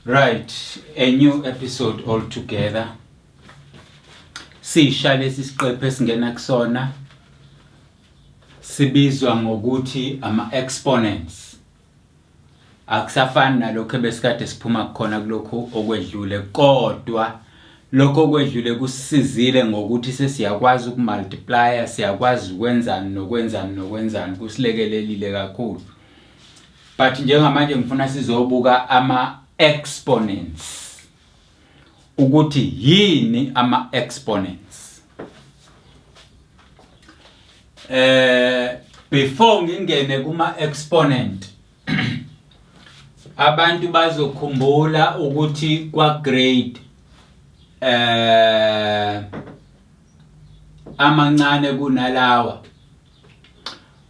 Right, a new episode altogether. Sisha lesi siqephu esingena kusona sibizwa ngokuthi ama-exponents. Akusafani nalokho ebesikade siphuma khona kulokho okwedlule, kodwa lokho okwedlule kusizile ngokuthi sesiyakwazi ukumultiplya, siyakwazi ukwenzani kusilekelelile kakhulu. But njengamanje ngifuna sizobuka ama-exponents. Ukuthi yini ama-exponents. Before ngingene kuma-exponent, abantu bazokhumbula ukuthi kwa grade amancane kunalawa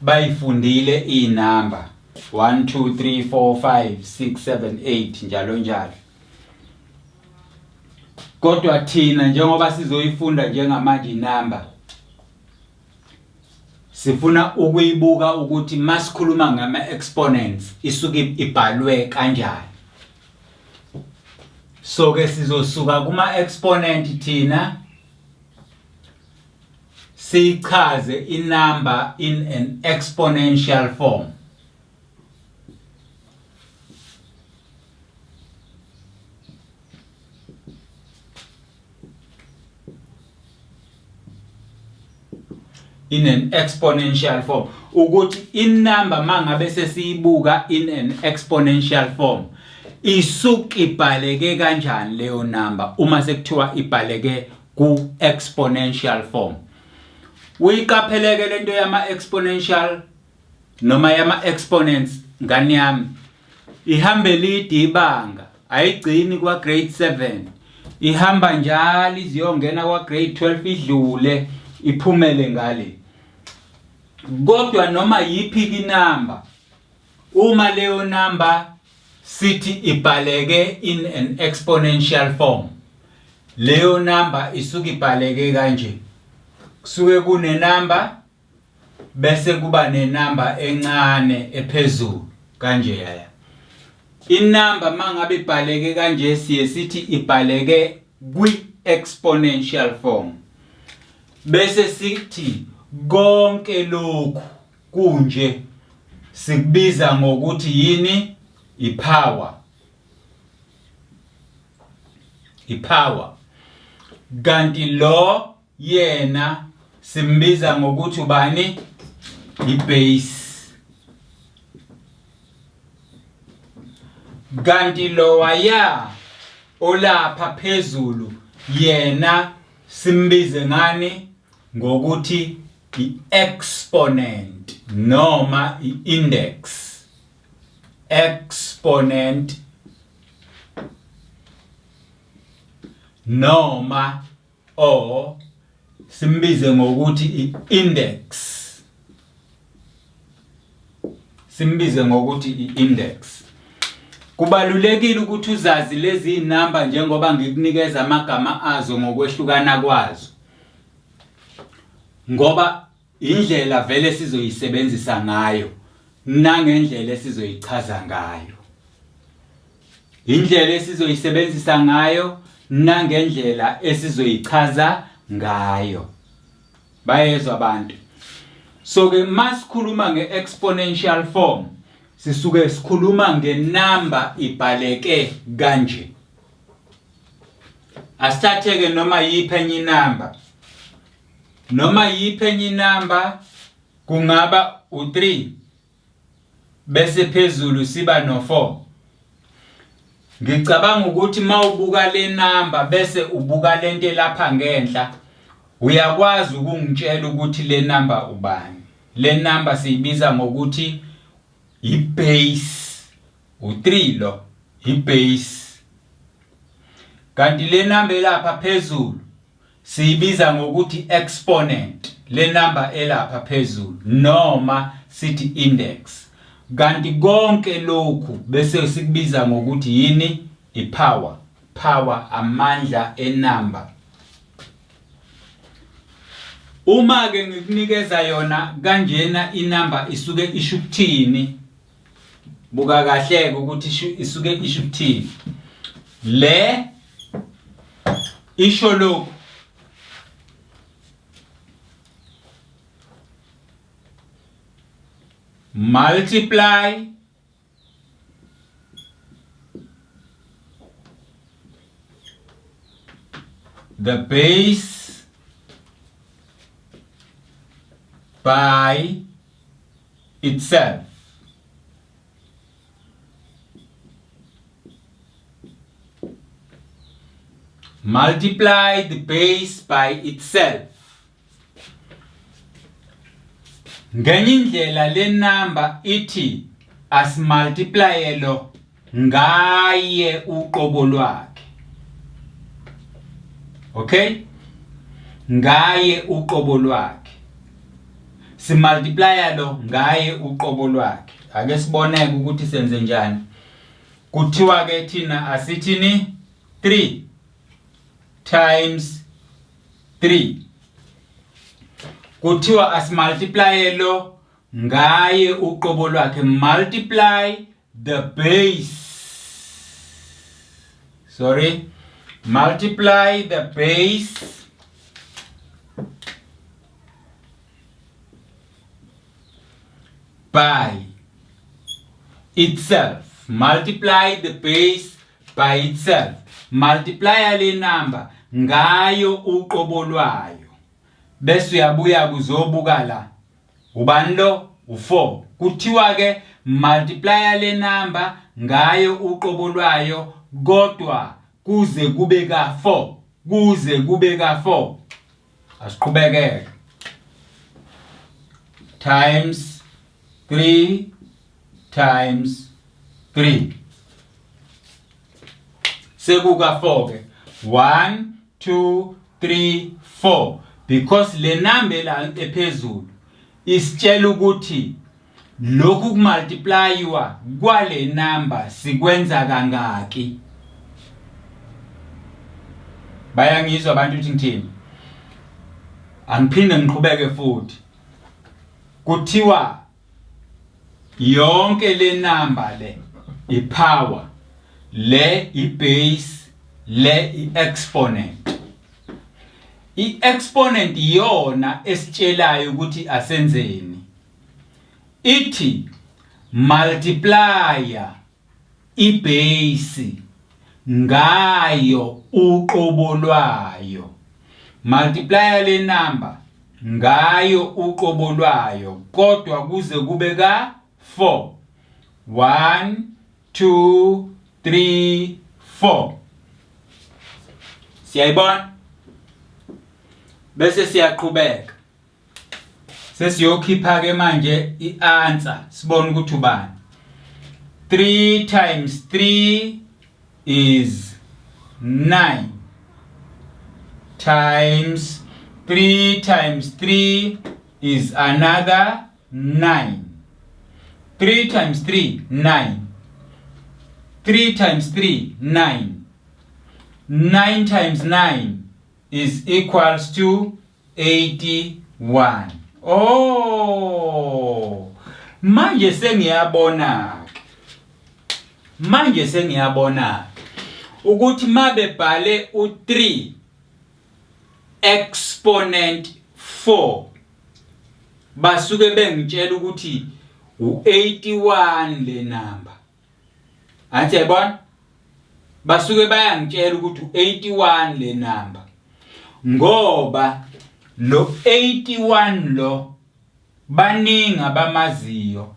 bayifundile inamba 1 2 3 4 5 6 7 8 njalo njalo. Kodwa thina njengoba sizoyifunda njengamanje inamba, sifuna ukuyibuka ukuthi masikhuluma ngama-exponents isuke ibhalwe kanjani. So ke sizosuka kuma-exponent thina sichaze inamba in an exponential form. In an exponential form. Ukuthi inamba mangabe sesiyibuka in an exponential form, isuke ibhaleke kanjani leyo number uma sekuthiwa ibhaleke ku exponential form. Uyiqapheleke lento yama exponential noma yama exponents ngani yami, ihambe lide ibanga, ayigcini kwa grade 7, ihamba njalo iziyongena kwa grade 12 idlule iphumele ngale. Kodwa noma yipi inamba, uma leyo number sithi ibhaleke in an exponential form, leyo number isuke ibhaleke kanje. Kusuke kune number bese kuba ne number encane ephezulu kanje yaya. Inamba mangabe ibhaleke kanje siye sithi ibhaleke kwi exponential form. Bese sithi konke lokhu kunje sikubiza ngokuthi yini? Ipower. Ipower. Kanti lo yena simbiza ngokuthi ubani? Ibase. Kanti lo waya olapha phezulu yena simbize ngani? Ngokuthi i-exponent noma i-index. Exponent noma or simbize ngokuthi i-index. Simbize ngokuthi i-index. Kubalulekile ukuthi uzazi lezi inamba njengoba ngikunikeza amagama azo ngokwehlukana kwazo. Ngoba indlela vele sizoyisebenzisa ngayo nangendlela esizoyichaza ngayo. Indlela esizoyisebenzisa ngayo nangendlela esizoyichaza ngayo. Bayezwa abantu. So ke masikhuluma nge-exponential form, sisuke sikhuluma ngenamba ibhaleke kanje. Asithatheke noma yiphi enye inamba. Noma yiphi enye inamba, kungaba u3 bese phezulu siba no4. Ngicabanga ukuthi mawubuka le number bese ubuka lento lapha ngenhla, uyakwazi ukungitshela ukuthi le number ubani. Le number siyibiza ngokuthi ibase. U3 lo ibase. Kanti le number lapha phezulu siyibiza ngokuthi exponent. Le number elapha phezulu noma sithi index. Kanti konke lokhu bese sikubiza ngokuthi yini? Ipower. Power, amandla enumber. Uma ke ngikunikeza yona kanjena inamba isuke isho ukuthini, buka kahle ukuthi isuke isho ukuthini. le isho lokhu multiply the base by itself. Multiply the base by itself. Ngenye indlela le number ithi asimultiply lo ngaye uqobo lwakhe. Okay? Ngaye uqobo lwakhe. Simultiply lo ngaye uqobo lwakhe. Ake siboneke ukuthi senze njani. Kuthiwa ke thina asithini 3 times 3. Kuthiwa asimultiply lo ngaye uqobo lwakhe. Multiply the base. Multiply the base by itself. Multiply the base by itself. Multiply le number ngayo uqobo lwayo. Bese uyabuya kuzobuka la. Ubani lo? U4. Kuthiwa ke multiply le number ngayo uqobo lwayo kodwa kuze kube ka 4. Kuze kube ka 4. Asiqhubeke. Times 3 times 3. Sekuka 4 ke. 1 2 3 4. Because le number la ephezulu isitshela ukuthi lokhu kumultiplywa kwale number sikwenza kangaki. Bayangizwa abantu ukuthi ngithini? Angiphinde ngiqhubeke futhi. Kuthiwa yonke le number le ipower, le ibase, le iexponent. Iexponent yona esitshelayo ukuthi asenzeni. Ithi multiply ibase ngayo uqobo lwayo. Multiply le number ngayo uqobo lwayo kodwa kuze kube ka 4. 1 2 3 4. Siyayibona? Bese siyaqhubeka. Sesiyokhipha ke manje ianswer sibone ukuthi ubani. 3 times 3 is 9 times 3 times 3 is another 9. 3 times 3 9. 3 times 3 9. 9 times 9 is equals to 81. Oh, manje sengiyabona ukuthi mabebhale u3 exponent 4 basuke bengitshela ukuthi u81 le number. Athi yabona? Basuke bayangitshela ukuthi u81 le number. Ngoba lo 81 lo baningi abamaziyo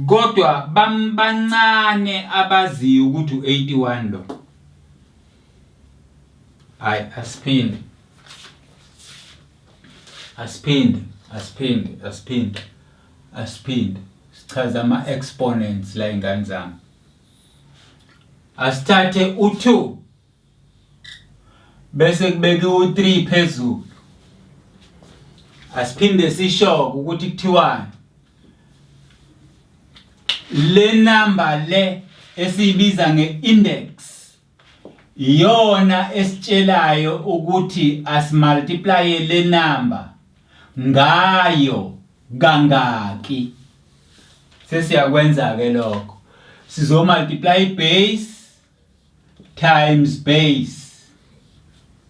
kodwa bancane abaziyo ukuthi u81 lo. Hayi asiphinde sichaza ama exponents la ingane zami. Asithathe u2 bese kubeke u3 phezulu. Asiphinde sisho ukuthi kuthiwa le number le esibiza ngeindex iyona esitshelayo ukuthi asimultiply le number ngayo kangaki. Sesiyakwenza ke lokho. Sizo multiply base times base.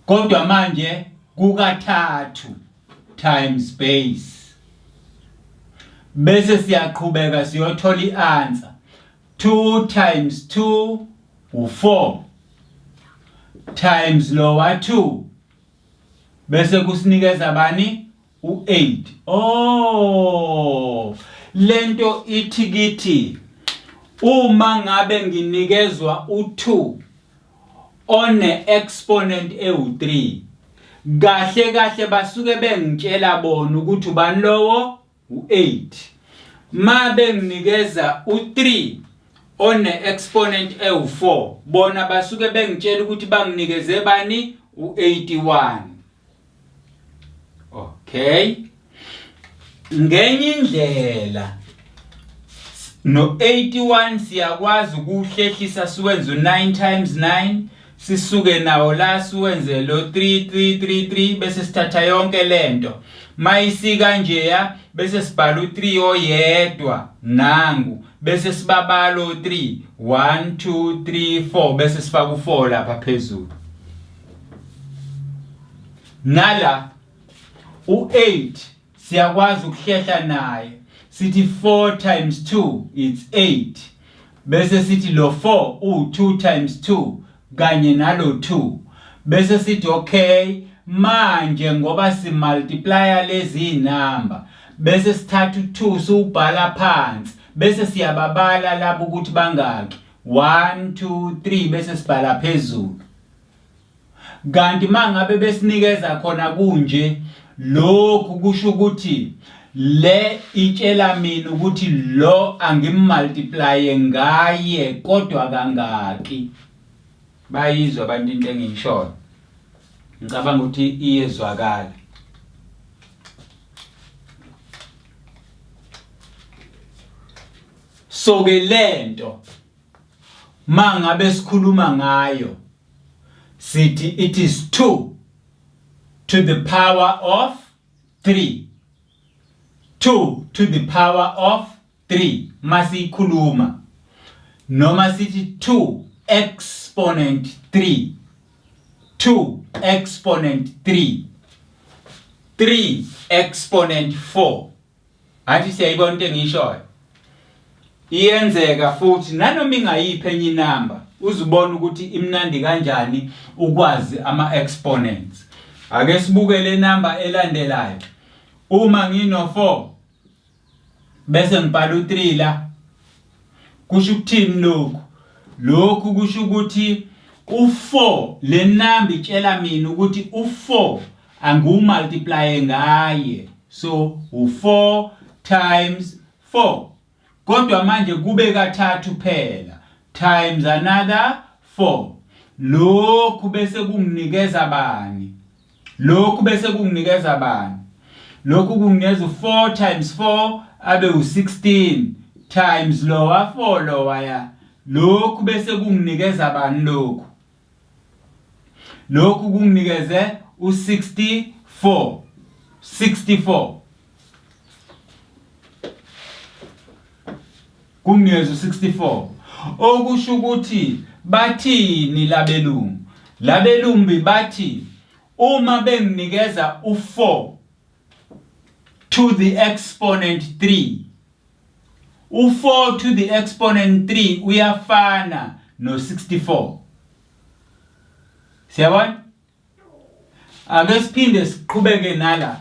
Kodwa manje kukathathu times base. Bese siyaqhubeka siyothola i-answer. 2 times 2 u-4 times lower 2 bese kusinikeza bani u-8. Oh, lento ithi kithi uma ngabe nginikezwa u2 one exponent ewu3 kahle kahle basuke bengitshela bona ukuthi ubani lowo u8. Mabe nginikeza u3 one exponent ewu4 bona basuke bengitshela ukuthi banginikeze bani u81. Okay, ngenye indlela no81 siyakwazi ukuhlehlisa siwenze u9 times 9 sisuke nawo la siwenze lo 3 bese sithatha yonke lento mayisi kanjeya bese sibhala u3 oyedwa nangu bese sibabala u3 1 2 3 4 bese sifaka u4 lapha phezulu. Nala u8 siyakwazi ukuhlehla naye sithi 4 times 2 it's 8 bese sithi lo 4 u2 times 2 kanye nalo 2 bese sithi okay manje ngoba simultiplya lezi inamba bese sithatha u2 siubhala phansi bese siyababala lapho ukuthi bangaki 1 2 3 bese sibhala phezulu. Kanti mangabe besinikeza khona kunje lokhu kusho ukuthi le itshela mina ukuthi lo angimultiplye ngaye kodwa kangaki. Bayizwa abantu into engiyishoyo? Ngicabanga ukuthi iyezwakala. So ke lento mangabe sikhuluma ngayo sithi it is 2 to the power of 3. 2 to the power of 3 masikhuluma noma sithi 2 exponent 3. 2 exponent 3. 3 exponent 4. Athi siyayibona into engishoyo. Iyenzeka futhi nanoma ingayiphi enye inamba uzubona ukuthi imnandi kanjani ukwazi ama exponents. Ake sibuke le number elandelayo. Uma ngino 4 bese ngibhala u3 la. Kusho ukuthini lokhu? Lokhu kusho ukuthi u4 le number itshela mina ukuthi u4 angumultiply ngaye. So u4 times 4. Kodwa manje kube kathathu phela times another 4. Lokhu bese kunginikeza bani? Lokhu bese kunginikeza bani? Lokhu kunginikeza 4 times 4 abe u16 times lower 4 lower ya. Lokhu bese kunginikeza bani lokhu? Lokhu kunginikeze u64. 64. Kunginikeza u64. Okusho ukuthi bathini labelungu? Labelungu bathi uma benginikeza u4 to the exponent 3. U4 to the exponent 3 uyafana no64. Siyabona? Ake siphinde siqhubeke nala.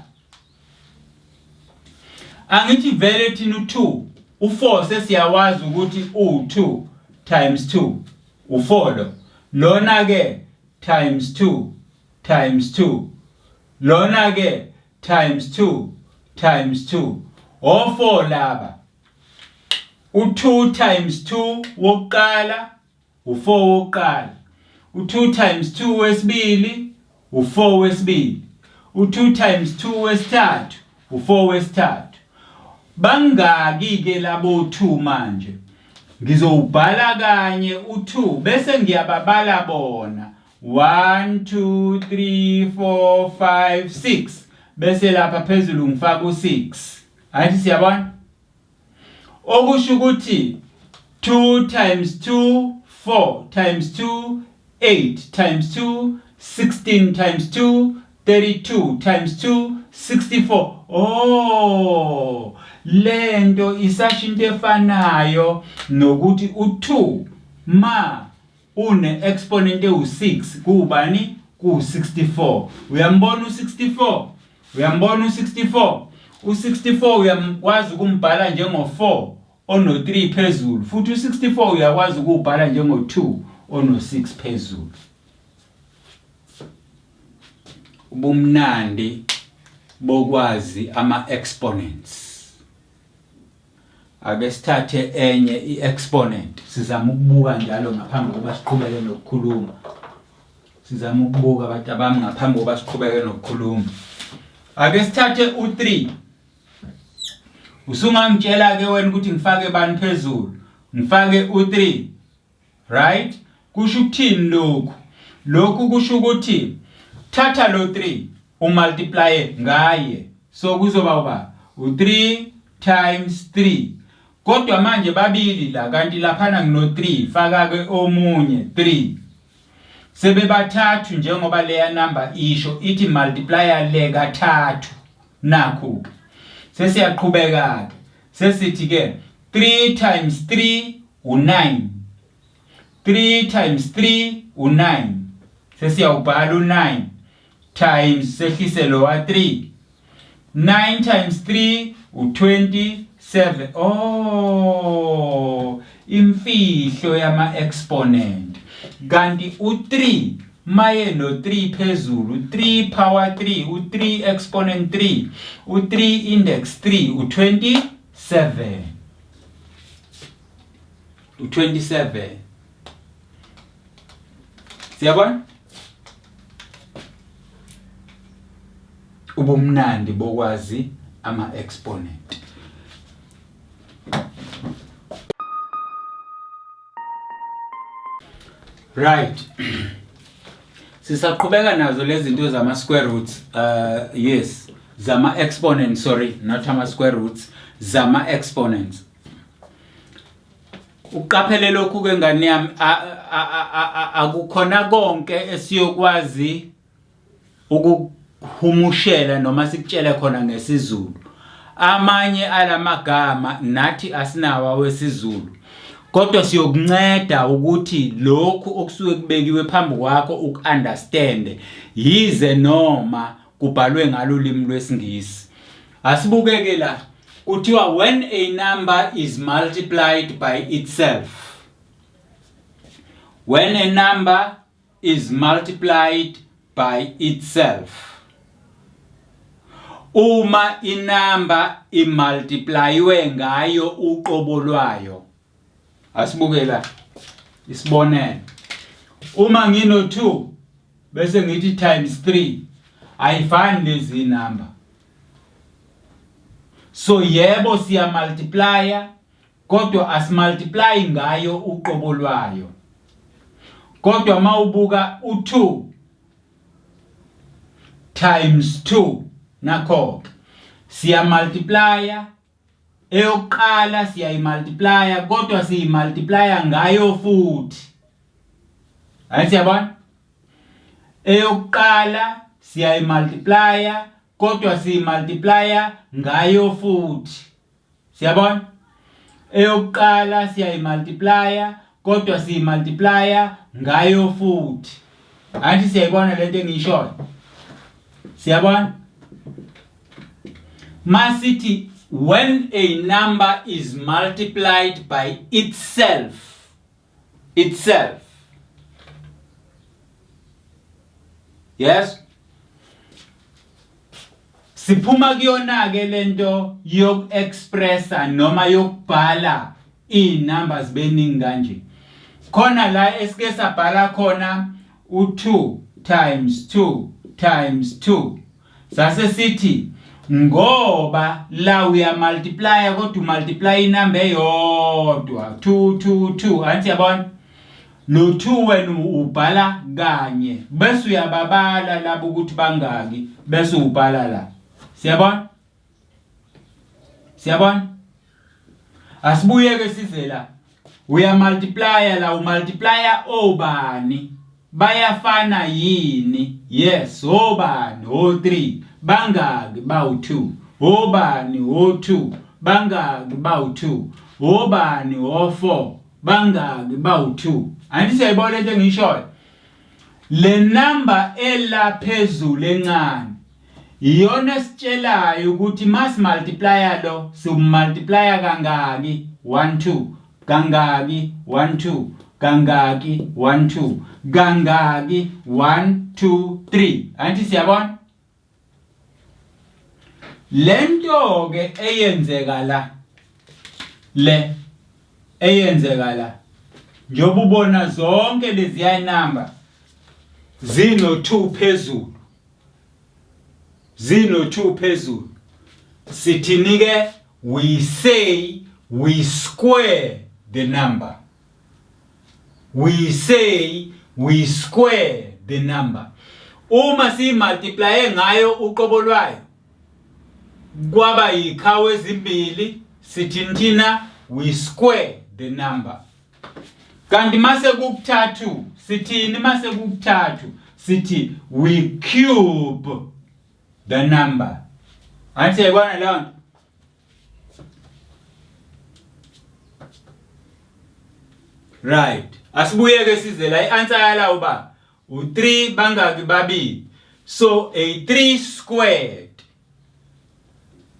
Angithi vele thina u2 u4 sesiyawazi ukuthi u2 times 2 u4 lo. Lona ke times 2 times 2. Lona ke times 2 times 2. O4 laba. U2 times 2 wokuqala u4 wokuqala. U2 times 2 wesibili u4 wesibili. U2 times 2 wesithathu u4 wesithathu. Bangaki ke labo 2 manje? Ngizobhala kanye u2 bese ngiyababala bona 1 2 3 4 5 6 bese lapha phezulu ngifaka u6. Ayithi siyabona? Okusho ukuthi 2 times 2 4 times 2 8 times 2, 16 times 2, 32 times 2, 64. Oh, lento isashinto efanayo nokuthi u2 ma une exponent u6 kubani ku64. Uyambona u64? Uyambona u64? U64 uyakwazi ukumbhala njengo4 ono3 phezulu, futhi u64 uyakwazi ukubhala njengo2 ono6 phezulu. Ubumnandi bokwazi ama-exponents. Ake sithathe enye i-exponent. Sizama ukubuka njalo ngaphambi kokuba siqhubeke nokukhuluma. Sizama ukubuka abantu abami ngaphambi kokuba siqhubeke nokukhuluma. Ake sithathe u3. Usungangitshela ke wena ukuthi ngifake bani phezulu? Ngifake u3. Right? Kusho ukuthini lokhu? Lokhu kusho ukuthi thatha lo 3 umultiply ngaye. So kuzoba uba u3 times 3. Kodwa manje babili la kanti laphana ngino 3 faka ke omunye 3. Sebebathathu njengoba leya number isho ithi multiplier le kathathu. Nakho sesiyaqhubeka ke. Sesithi ke 3 times 3 u9. 3 times 3 u9. Sesiyawubhala u9 times sehlise lo wa 3. 9 times 3 u27. Oh, imfihlo yama exponent. Kanti u3 maye no 3 phezulu, 3 power 3, u3 exponent 3, u3 index 3, u27. U27. Siyabona? Ubumnandi bokwazi ama-exponent. Right. Sisaqhubeka nazo lezi zinto zama square roots. Yes, zama exponents, sorry, not ama square roots, zama exponents. Uqaphele lokhu ke ngani yami, akukhona konke esiyokwazi ukuhumushela noma sikutshele khona ngesizulu. Amanye alamagama nathi asinawa wesizulu. Kodwa siyokunceda ukuthi lokhu okusuke kubekiwe phambi kwakho ukunderstand yize noma kubhalwe ngalo limi lwesingisi. Asibukeke la. Kuthiwa when a number is multiplied by itself. When a number is multiplied by itself. Uma inamba imultiplywe ngayo uqobo lwayo. Asibukela isibonelo. Uma ngino 2 bese ngithi times 3 ayifani lezi number. So yebo siya multiplier kodwa asimultiply ngayo uqobo lwayo. Kodwa mawubuka u2 times 2 nakho siya multiplier eyokuqala siyayimultiplya kodwa siyimultiplya ngayo futhi. Ayisiyabona? Eyokuqala siyayimultiplya kodwa siyimultiplya ngayo futhi. Siyabona? Eyokuqala siyayimultiplya kodwa siyimultiplya ngayo futhi. Anti siyayibona lento engiyishoyo. Siyabona? Masithi when a number is multiplied by itself. Yes? Siphuma kuyona ke lento yokuexpressa noma yokubhala inumbers beningi kanje. Khona la esike sabhala khona u2 times 2 times 2. Sase sithi ngoba la uya multiply kodwa multiply inamba eyodwa 2 anti yabona lo 2 wena ubhala kanye bese uyababala labo ukuthi bangaki bese ubhala la. Siyabona? Asibuye ke size la. Uya multiply la umultiplya obani bayafana yini? Yes, obani o3 bangaki bawu2, obani o2 bangaki bawu2, obani o4 bangaki bawu2. Andithi siyayibona into engishoyo. Le number elaphezulu encane iyona sitshelayo ukuthi mas multiplier lo simultiplier kangaki 1 2 kangaki 1 2 kangaki 1 2 kangaki 1 2 3. Anti siyabona lento ke eyenzeka la njoba ubona zonke lezi number zino 2 phezulu, zino 2 phezulu, sithini ke? We say we square the number. We say we square the number. Uma si multiply ngayo uqobo lwayo kwaba ikhawu ezimbili, sithini thina? We square the number. Kanti mase kukuthathu sithini? Mase kukuthathu sithi we cube the number. Anti yabona leyo nto? Right. Asibuyeke size la i-answer yala uba u3 bangaki babili. So a 3 squared,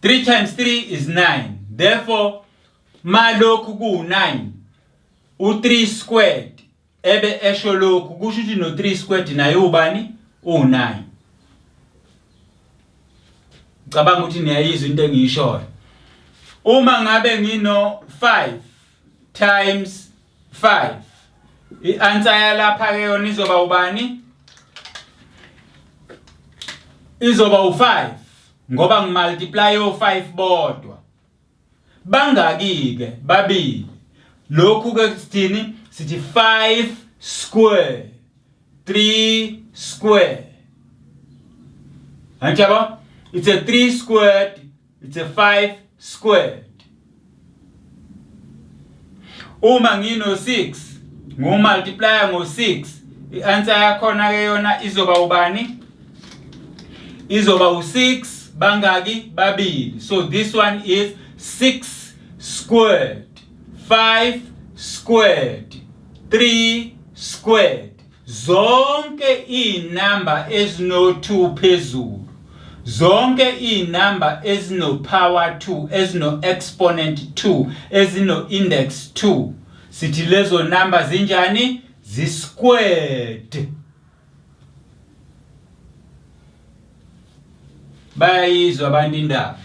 3 times 3 is 9. Therefore malokhu ku9 u3 squared ebe esho lokhu kusho ukuthi no 3 squared naye ubani? U9. Cabanga ukuthi niyayizwa into engiyishoyo. Uma ngabe ngino 5 times 5, i-answer yalapha ke yona izoba ubani? Izoba u5 ngoba ngimultiply o5 bodwa. Bangaki ke? Babili. Lokhu ke sithini? Sithi 5 square 3 square. Anjaba? It's a 3 squared, it's a 5 squared. Uma ngino 6 ngumultiply ngo6, i-answer yakhona ke yona izoba ubani? Izoba u6 bangaki? Babili. So this one is 6 squared, 5 squared, 3 squared. Zonke inamba ezino 2 phezulu, zonke inamba ezino power 2, ezino exponent 2, ezino index 2, sithi lezo number zinjani? Zi-squared. Bayizwa abantu indaba.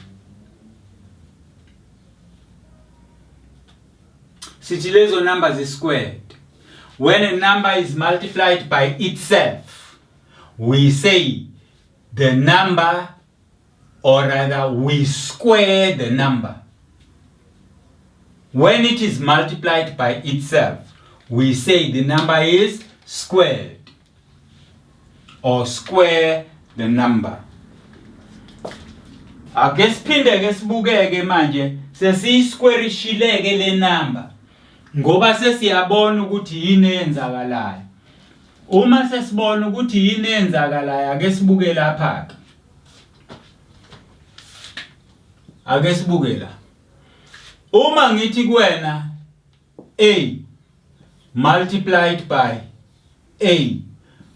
Sithi lezo numbers zi-squared. When a number is multiplied by itself, we say the number, or rather we square the number. When it is multiplied by itself, we say the number is squared, or square the number. Ake siphinde ke sibukeke manje sesiyisquarishileke le number ngoba sesiyabona ukuthi yini eyenzakalayo. Uma sesibona ukuthi yini eyenzakalayo ake sibuke lapha ke. Ake sibuke la. Uma ngithi kuwena a multiplied by a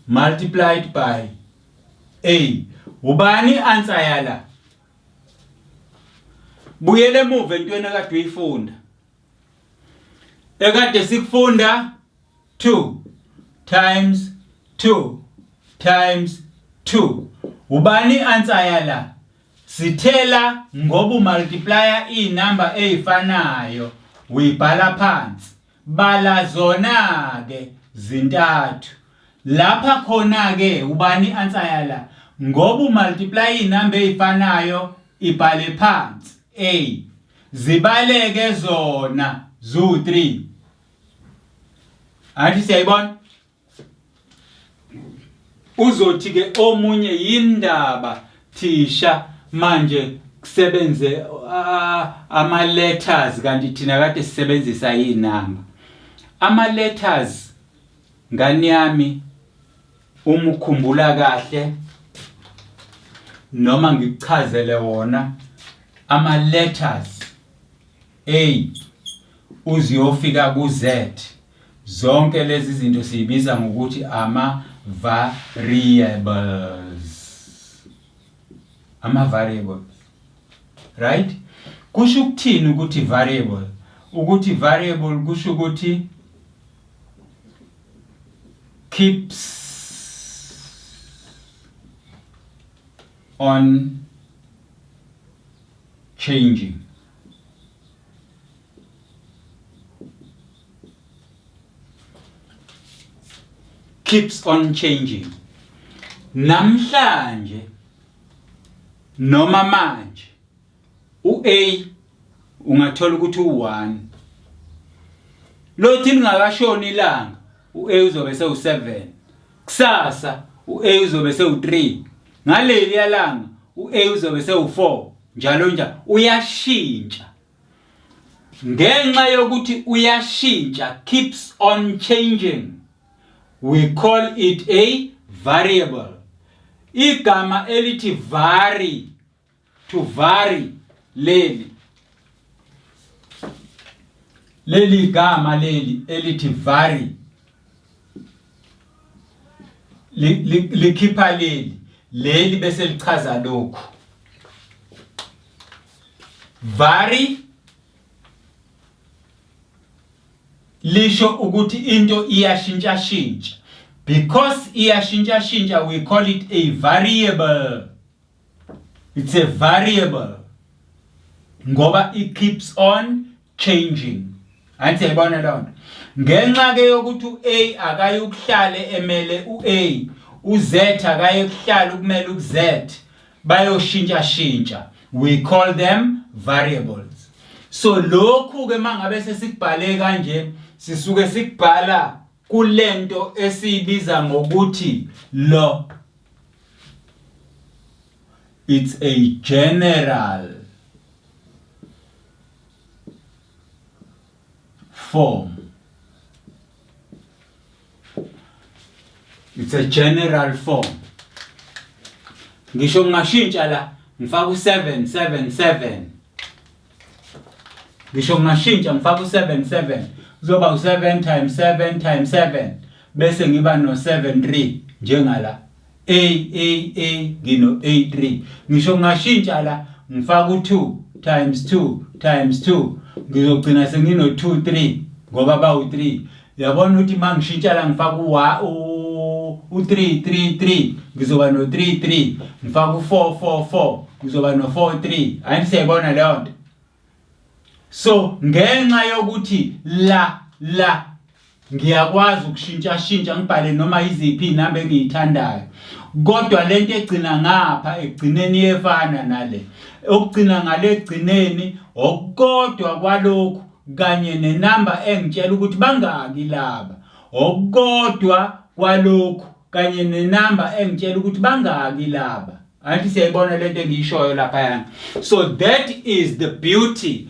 multiplied by a, ubani answer yala? Buyele emuva entweni ekade uyifunda. Ekade sikufunda 2 times 2 times 2. Ubani answer yala? Sithela ngoba umultiplier inamba ezifanayo uyibhala phansi. Bala zona ke zintathu. Lapha khona ke ubani answer yala? Ngoba umultiplier inamba ezifanayo ibhale phansi. A zibaleke zona zu3. Athi siyayibona? Uzothi ke omunye indaba thisha manje kusebenze ama letters kanti thina kade sisebenzisa inamba. Ama letters ngani yami uma ukhumbula kahle noma ngikuchazele wona ama letters A uziyofika ku Z, zonke lezi zinto siyibiza ngokuthi ama variables. Ama variables, right? Kusho ukuthini ukuthi variable? Ukuthi variable kusho ukuthi keeps on changing. Keeps on changing. Namhlanje noma manje u-A ungathola ukuthi u1. Lothi lingakashoni ilanga u-A uzobe sewu7. Kusasa u-A uzobe sewu3. Ngaleli yalanga u-A uzobe sewu4. Njalo njalo uyashintsha. Ngenxa yokuthi uyashintsha, keeps on changing, we call it a variable. Igama elithi vary, to vary, leli gama leli elithi vary likhipha leli bese lichaza lokhu. Vary lisho ukuthi into iyashintsha shintsha. Because iyashintsha shintsha, we call it a variable. It's a variable ngoba it keeps on changing. Anti yabona lona. Ngenxa ke yokuthi u-A akaye ukuhlale emele u-A, u-Z akaye ukuhlala ukumele u-Z, bayoshintsha shintsha. We call them variables. So lokhu ke mangabe sesikubhale kanje, sisuke sikubhala kulento esibiza ngokuthi lo. It's a general form. It's a general form. Ngisho ngashintsha la ngifaka u777. Ngisho ngashintsha ngifaka u77 kuzoba u7 times 7 times 7 bese ngiba no73 njengala. A ngino A3. Ngisho ngashintsha la ngifaka u2 times 2 times 2 ngizogcina sengino 23 ngoba bawu3. Yabona ukuthi mangishintsha la ngifaka u3 ngizoba no33, ngifaka u4 ngizoba no43. Ayisiyibona leyo nto. So ngenxa yokuthi la ngiyakwazi ukushintsha ngibhale noma iziphi inamba engiyithandayo, kodwa lento egcina ngapha egcineni yefana nale. Okugcina ngale egcineni okukodwa kwalokhu kanye nenamba engitshela ukuthi bangaki laba. Okukodwa kwalokhu kanye nenamba engitshela ukuthi bangaki laba. Anti siyayibona lento engiyishoyo lapha yana. So that is the beauty.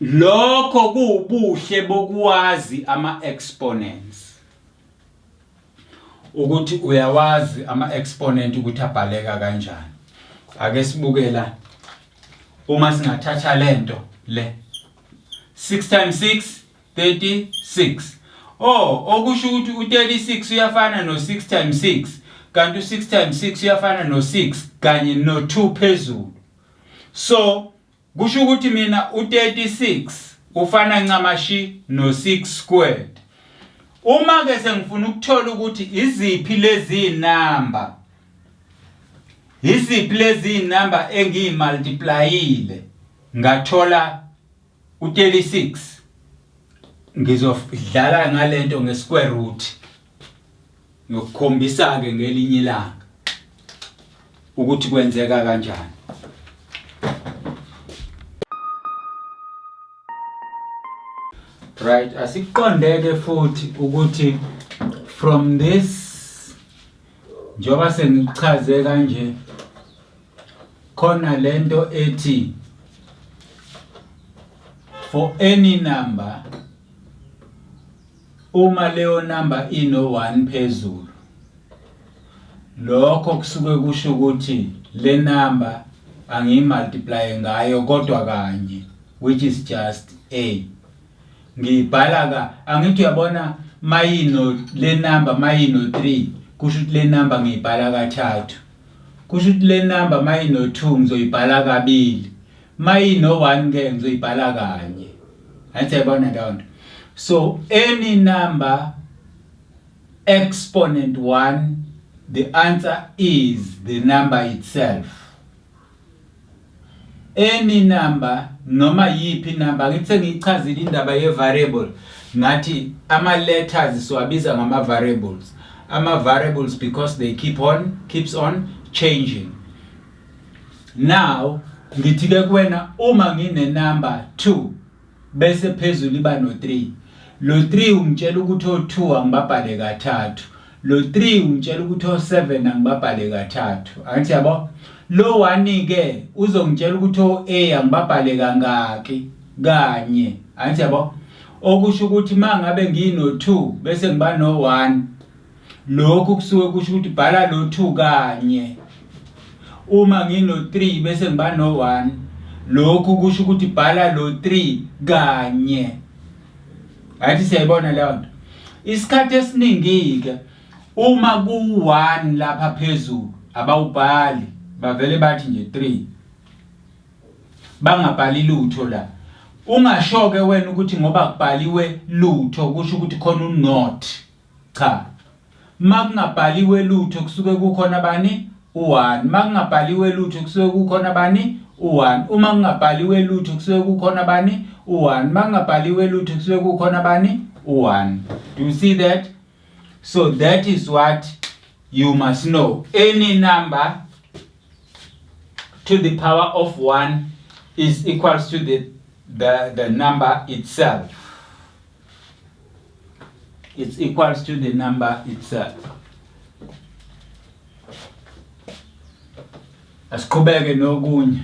Lokho kubuhle bokwazi ama exponents. Ukuthi uyawazi ama exponent ukuthi abhaleka kanjani. Ake sibukela uma singathatha lento le 6 times 6 36. Okusho ukuthi u36 uyafana no6 times 6, kanti u6 times 6 uyafana no6 kanye no2 phezulu. So kusho ukuthi mina u36 ufana ncamashi no6 squared. Uma ke sengifuna ukuthola ukuthi iziphi lezi inamba engiyimultiplyile ngathola u36, ngizodlala ngalento ngesquare root ngokukhombisa ke ngelinye ilanga ukuthi kwenzeka kanjani. Right, asiqondeke futhi ukuthi from this njoba sengichaze kanje khona lento ethi for any number uma leyo number ino 1 phezulu lokho kusuke kusho ukuthi le number angiyimultiply ngayo kodwa kanye, which is just a. Ngibhala ka angithi uyabona mayino le number mayino 3 kusho ukuthi le number ngiyibhala kathathu. Kusho ukuthi le number mayino 2 ngizoyibhala kabili. Mayino 1 ke ngizoyibhala kanye. Ayibona down. So any number exponent 1, the answer is the number itself. Any number noma yipi number ngithe ngichazile indaba ye variable ngathi ama letters siwabiza ngama variables. Ama variables because they keeps on changing. Now ngithi ke kuwena uma ngine number 2 bese phezulu iba no 3. Lo 3 ungitshela ukuthi o2 angibabhale kathathu. Lo 3 ungitshela ukuthi o7 angibabhale kathathu. Angithi yabo lo 1 ke uzongitshela ukuthi o-A angibabhale kangaki kanye. Angithi yabo okusho ukuthi mangabe ngino 2 bese ngiba no 1 lokho kusuke kusho ukuthi bhala lo 2 kanye. Uma ngino 3 bese ngiba no 1 lokho kusho ukuthi bhala lo 3 kanye. Ayithi siyayibona leyo nto. Isikhathi esiningi ke uma ku1 lapha phezulu abawubhali bavele bathi nje 3 bangabhali lutho la. Ungashoke wena ukuthi ngoba kubhaliwe lutho kusho ukuthi khona unot. Cha. Makungabhaliwe lutho kusuke kukhona bani u1. Makungabhaliwe lutho kusuke kukhona bani u1. Uma kungabhaliwe lutho kusuke kukhona bani u1. Makungabhaliwe lutho kusuke kukhona bani u1. Do you see that? So that is what you must know. Any number to the power of 1 is equals to the number itself. It's equals to the number itself. Asiqhubeke nokunye.